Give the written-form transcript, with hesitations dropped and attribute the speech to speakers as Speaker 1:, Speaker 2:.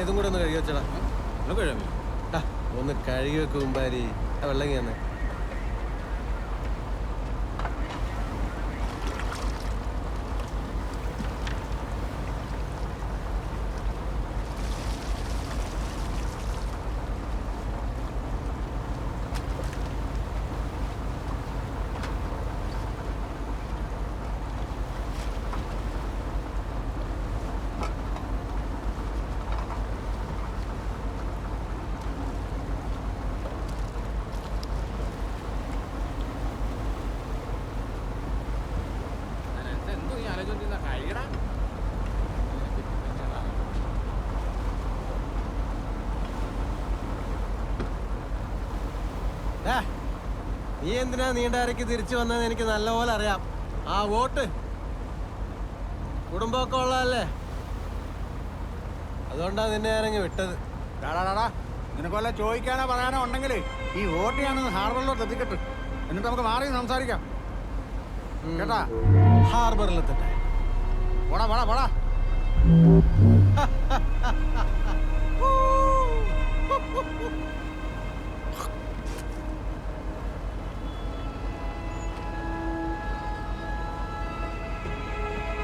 Speaker 1: ഇതും കൂടെ ഒന്ന് കഴുകി വെച്ചടാ.
Speaker 2: കഴിയാൻ
Speaker 1: ഒന്ന് കഴുകി വെക്കും കുമ്പാരി. ആ വെള്ളങ്ങിയാന്ന് നീ എന്തിനാ നീണ്ടാരയ്ക്ക് തിരിച്ചു വന്നതെന്ന് എനിക്ക് നല്ലപോലെ അറിയാം. ആ വോട്ട് കുടുംബമൊക്കെ ഉള്ളതല്ലേ, അതുകൊണ്ടാ നിന്നെ ഞാനങ്ങ് വിട്ടത്.
Speaker 2: നിനക്ക് വല്ല ചോദിക്കാനോ പറയാനോ ഉണ്ടെങ്കിൽ ഈ വോട്ട് ഞാനൊന്ന് ഹാർബറിലോട്ട് എത്തിക്കട്ടെ, എന്നിട്ട് നമുക്ക് മാറി സംസാരിക്കാം കേട്ടാ.
Speaker 1: ഹാർബറിലെത്തട്ടെ.
Speaker 2: പോടാ പോടാ പോടാ.